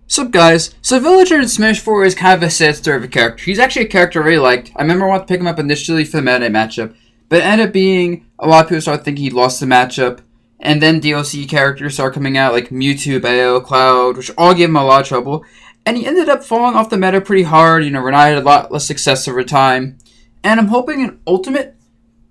Sup guys, so Villager in Smash 4 is kind of a sad story of a character. He's actually a character I really liked. I remember I wanted to pick him up initially for the Meta Knight matchup, but it ended up being, a lot of people started thinking he lost the matchup, and then DLC characters started coming out like Mewtwo, Bayo, Cloud, which all gave him a lot of trouble, and he ended up falling off the meta pretty hard. Renai had a lot less success over time, and I'm hoping in Ultimate,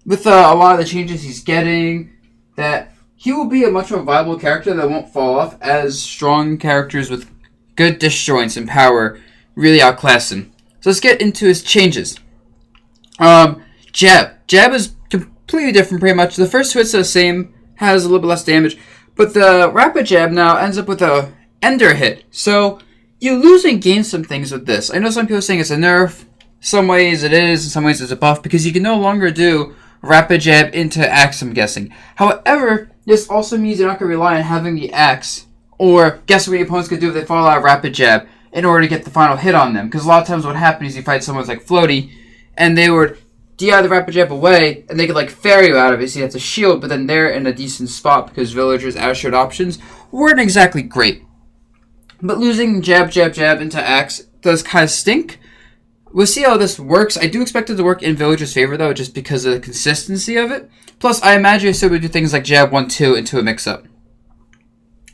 with a lot of the changes he's getting, that he will be a much more viable character that won't fall off, as strong characters with good disjoints and power really outclass him. So let's get into his changes. Jab. Jab is completely different pretty much. The first two hits are the same, has a little bit less damage, but the rapid jab now ends up with a ender hit. So you lose and gain some things with this. I know some people are saying it's a nerf. Some ways it is, in some ways it's a buff, because you can no longer do rapid jab into axe, I'm guessing. However, this also means you're not going to rely on having the axe or guess what your opponent's going to do if they fall out of rapid jab in order to get the final hit on them. Because a lot of times what happens is you fight someone like Floaty, and they would DI the rapid jab away, and they could fairy you out of it, so you have to shield, but then they're in a decent spot because Villagers' out-shield options weren't exactly great. But losing jab, jab, jab into axe does kind of stink. We'll see how this works. I do expect it to work in Villagers' favor, though, just because of the consistency of it. Plus, I imagine it still would do things like jab 1-2 into a mix-up.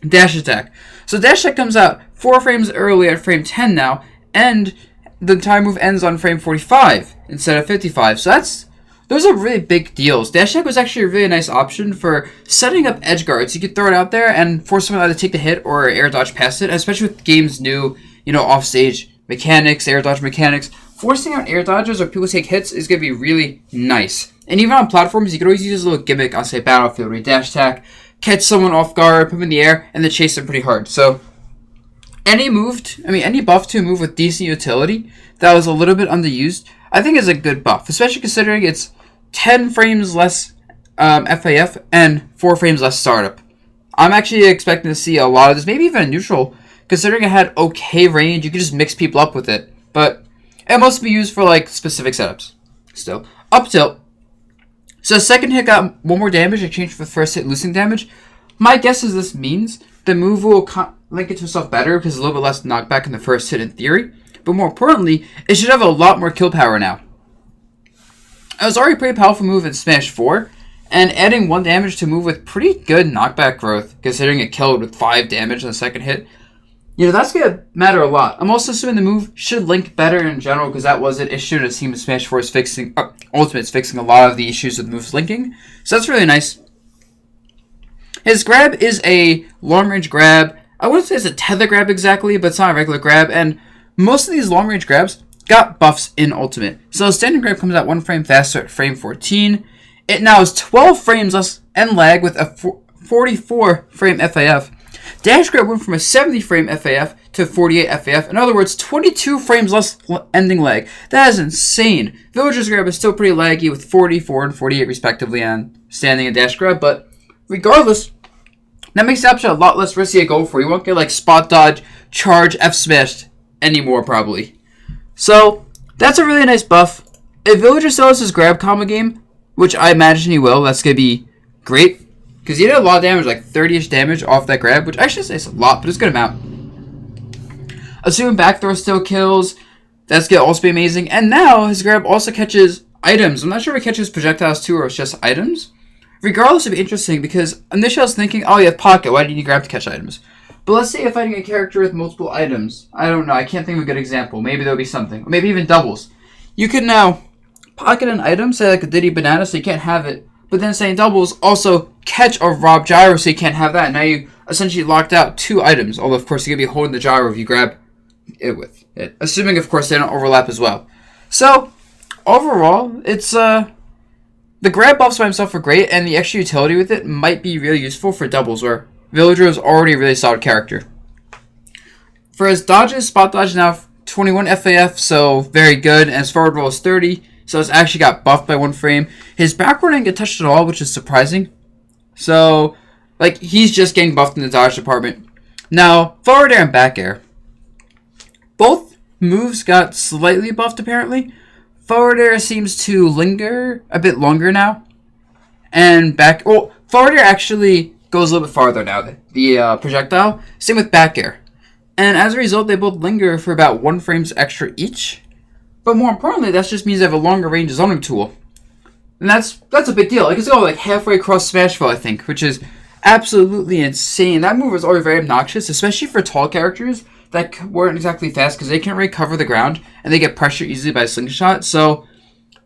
Dash attack. So dash attack comes out 4 frames early at frame 10 now, and the time move ends on frame 45 instead of 55. So those are really big deals. Dash attack was actually a really nice option for setting up edge guards. You could throw it out there and force someone either to take the hit or air dodge past it, especially with game's new, offstage mechanics, air dodge mechanics. Forcing out air dodges or people take hits is going to be really nice. And even on platforms, you could always use a little gimmick on, say, Battlefield, where you dash attack, catch someone off guard, put them in the air, and then chase them pretty hard. So, any buff to a move with decent utility that was a little bit underused, I think is a good buff, especially considering it's 10 frames less FAF and 4 frames less startup. I'm actually expecting to see a lot of this, maybe even a neutral, considering it had okay range. You could just mix people up with it, but it must be used for specific setups. Still, up tilt. So the second hit got 1 more damage, exchanged for the first hit losing damage. My guess is this means the move will link it to itself better because a little bit less knockback in the first hit in theory. But more importantly, it should have a lot more kill power now. It was already a pretty powerful move in Smash 4, and adding 1 damage to a move with pretty good knockback growth, considering it killed with 5 damage on the second hit, that's going to matter a lot. I'm also assuming the move should link better in general, because that was an issue that it seems Smash 4 is fixing. Ultimate's fixing a lot of the issues with moves linking, so that's really nice. His grab is a long-range grab. I wouldn't say it's a tether grab exactly, but it's not a regular grab, and most of these long-range grabs got buffs in Ultimate. So the standard grab comes out 1 frame faster at frame 14. It now is 12 frames less end lag with a 44 frame FAF. Dash grab went from a 70 frame FAF to 48 FAF. In other words, 22 frames less ending lag. That is insane. Villager's grab is still pretty laggy with 44 and 48 respectively on standing and dash grab, but regardless, that makes the option a lot less risky to go for. You won't get spot dodge, charge, F smashed anymore probably. So that's a really nice buff. If Villager still has his grab combo game, which I imagine he will, that's going to be great. Because he did a lot of damage, 30-ish damage off that grab, which actually is a lot, but it's a good amount. Assuming back throw still kills, that's going to also be amazing. And now his grab also catches items. I'm not sure if it catches projectiles too or it's just items. Regardless, it'd be interesting because initially I was thinking, oh, you have pocket, why do you need grab to catch items? But let's say you're fighting a character with multiple items. I don't know, I can't think of a good example. Maybe there'll be something. Or maybe even doubles. You can now pocket an item, say a Diddy Banana, so you can't have it. But then saying doubles, also catch or rob gyro so you can't have that. Now you essentially locked out 2 items. Although, of course, you're going to be holding the gyro if you grab it with it. Assuming, of course, they don't overlap as well. So, overall, it's the grab buffs by himself are great, and the extra utility with it might be really useful for doubles, where Villager is already a really solid character. For his dodges, spot dodge now 21 FAF, so very good, and his forward roll is 30. So it's actually got buffed by 1 frame. His backward didn't get touched at all, which is surprising. So, he's just getting buffed in the dodge department. Now, forward air and back air. Both moves got slightly buffed, apparently. Forward air seems to linger a bit longer now. And forward air actually goes a little bit farther now, the projectile. Same with back air. And as a result, they both linger for about 1 frames extra each. But more importantly, that just means they have a longer range zoning tool. And that's a big deal. Like, it's going like halfway across Smashville, I think, which is absolutely insane. That move was already very obnoxious, especially for tall characters that weren't exactly fast, because they can't really cover the ground, and they get pressure easily by a slingshot. So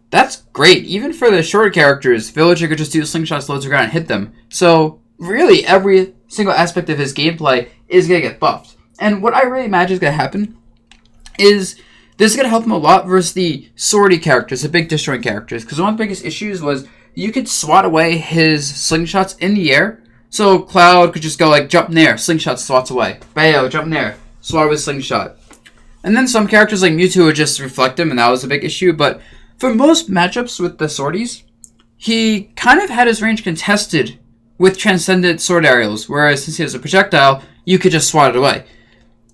that's great. Even for the shorter characters, Villager could just do slingshots, loads of ground, and hit them. So really, every single aspect of his gameplay is going to get buffed. And what I really imagine is going to happen is this is going to help him a lot versus the swordy characters, the big destroying characters. Because one of the biggest issues was you could swat away his slingshots in the air. So Cloud could just go like, jump in there, slingshot swats away. Bayo, jump in there, swat with slingshot. And then some characters like Mewtwo would just reflect him, and that was a big issue. But for most matchups with the swordies, he kind of had his range contested with transcendent sword aerials. Whereas since he has a projectile, you could just swat it away.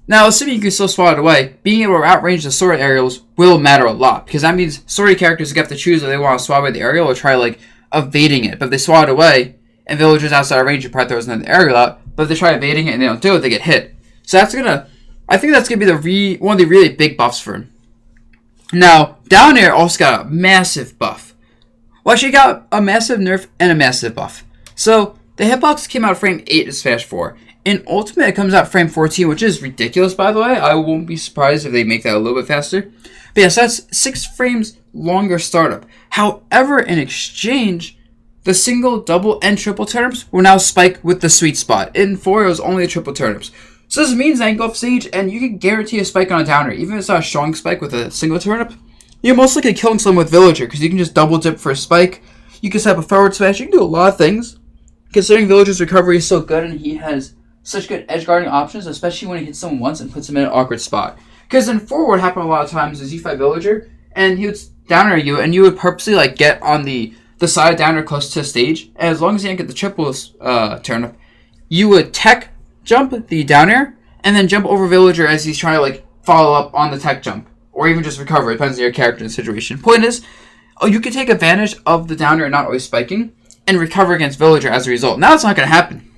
Now, assuming you can still swat it away, being able to outrange the sword aerials will matter a lot, because that means swordy characters have to choose whether they want to swat away the aerial or try, like, evading it. But if they swat it away, and villagers outside of range, you probably throws another aerial out, but if they try evading it and they don't do it, they get hit. So I think that's going to be one of the really big buffs for him. Now, down air also got a massive buff. Well, she got a massive nerf and a massive buff. So, the hitbox came out frame 8 as Smash 4. In Ultimate, it comes out frame 14, which is ridiculous, by the way. I won't be surprised if they make that a little bit faster. But yes, that's 6 frames longer startup. However, in exchange, the single, double, and triple turnips will now spike with the sweet spot. In 4, it was only the triple turnips. So this means that you can go off stage, and you can guarantee a spike on a downer. Even if it's not a strong spike with a single turnip, you're most likely killing someone with Villager, because you can just double dip for a spike. You can set up a forward smash. You can do a lot of things. Considering Villager's recovery is so good, and he has such good edge guarding options, especially when he hits someone once and puts him in an awkward spot. Because in 4, what happened a lot of times is you fight Villager, and he would downer you, and you would purposely like get on the side downer close to the stage, and as long as you didn't get the triple turnip, you would tech jump the downer, and then jump over Villager as he's trying to like follow up on the tech jump, or even just recover. It depends on your character and situation. Point is, you can take advantage of the downer not always spiking, and recover against Villager as a result. Now it's not going to happen.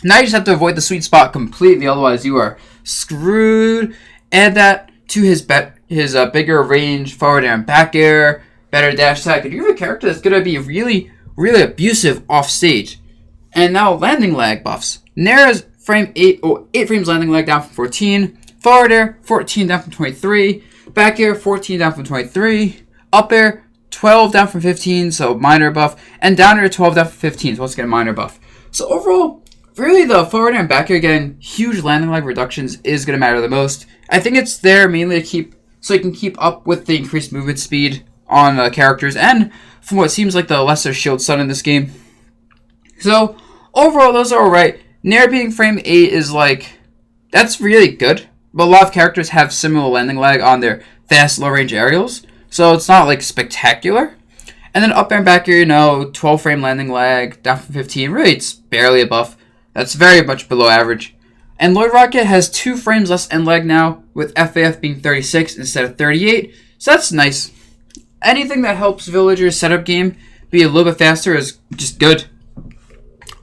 Now you just have to avoid the sweet spot completely, otherwise you are screwed. Add that to his bigger range, forward air and back air, better dash attack, and you have a character that's going to be really, really abusive off stage. And now landing lag buffs. Nair's frame 8 frames landing lag down from 14, forward air 14 down from 23, back air 14 down from 23, up air 12 down from 15, so minor buff, and down air 12 down from 15, so once again minor buff. So overall, really the forward air and back air getting huge landing lag reductions is going to matter the most. I think it's there mainly so you can keep up with the increased movement speed on characters, and from what seems like the lesser shield stun in this game. So overall, those are alright. Nair being frame 8 is like, that's really good, but a lot of characters have similar landing lag on their fast low range aerials, so it's not like spectacular. And then up air and back air, 12 frame landing lag down from 15, really it's barely a buff. That's very much below average. And Lloyd Rocket has 2 frames less end lag now, with FAF being 36 instead of 38, so that's nice. Anything that helps Villager's setup game be a little bit faster is just good.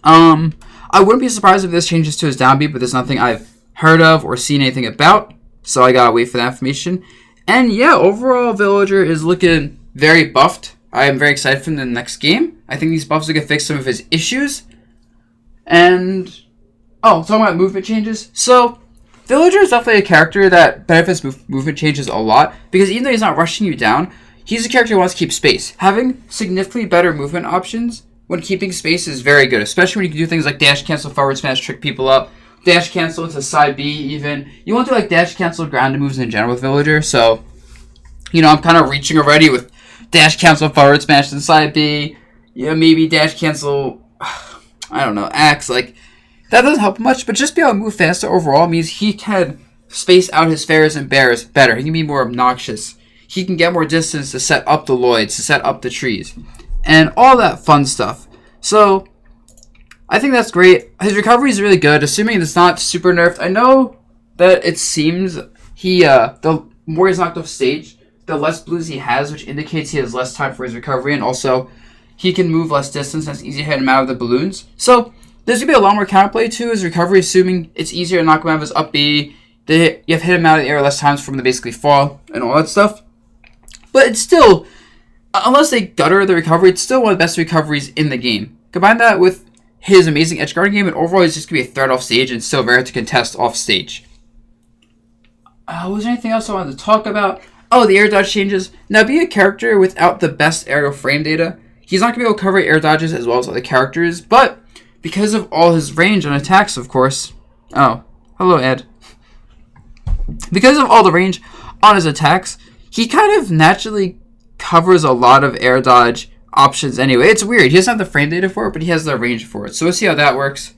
I wouldn't be surprised if this changes to his down beat, but there's nothing I've heard of or seen anything about, so I gotta wait for that information. And yeah, overall, Villager is looking very buffed. I am very excited for him in the next game. I think these buffs are gonna fix some of his issues. And talking about movement changes. So, Villager is definitely a character that benefits movement changes a lot, because even though he's not rushing you down, he's a character who wants to keep space. Having significantly better movement options when keeping space is very good, especially when you can do things like dash cancel, forward smash, trick people up, dash cancel into side B even. You want to do like dash cancel grounded moves in general with Villager, so, I'm kind of reaching already with dash cancel, forward smash, and side B. Maybe dash cancel, I don't know, axe, like, that doesn't help much, but just be able to move faster overall means he can space out his fairs and bears better. He can be more obnoxious. He can get more distance to set up the Lloyds, to set up the trees, and all that fun stuff. So, I think that's great. His recovery is really good, assuming it's not super nerfed. I know that it seems the more he's knocked off stage, the less blues he has, which indicates he has less time for his recovery, and also he can move less distance, and it's easier to hit him out of the balloons. So, there's going to be a lot more counterplay to his recovery, assuming it's easier to knock him out of his up B. you have hit him out of the air less times from the basically fall and all that stuff. But it's still, unless they gutter the recovery, it's still one of the best recoveries in the game. Combine that with his amazing edge guarding game, and overall he's just going to be a threat off stage and still very hard to contest off stage. Was there anything else I wanted to talk about? Oh, the air dodge changes. Now, being a character without the best aerial frame data, he's not going to be able to cover air dodges as well as other characters, but because of all his range on attacks, of course. Oh, hello, Ed. Because of all the range on his attacks, he kind of naturally covers a lot of air dodge options anyway. It's weird. He doesn't have the frame data for it, but he has the range for it. So we'll see how that works.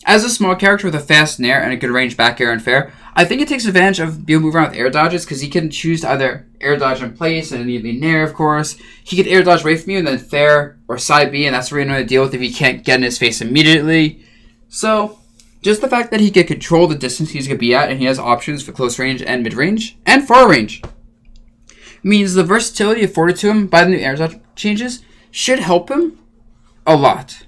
As a small character with a fast nair and a good range back air and fair, I think it takes advantage of being able to move around with air dodges because he can choose to either air dodge in place and immediately nair, of course. He could air dodge away from you and then fair or side B, and that's what you're going to deal with if he can't get in his face immediately. So, just the fact that he can control the distance he's going to be at and he has options for close range and mid range and far range means the versatility afforded to him by the new air dodge changes should help him a lot.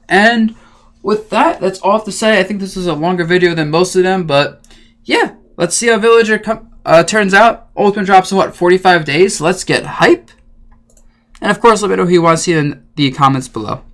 And with that, that's all I have to say. I think this is a longer video than most of them, but yeah, let's see how Villager turns out. Ultimate drops in 45 days. So let's get hype. And of course, let me know who you want to see in the comments below.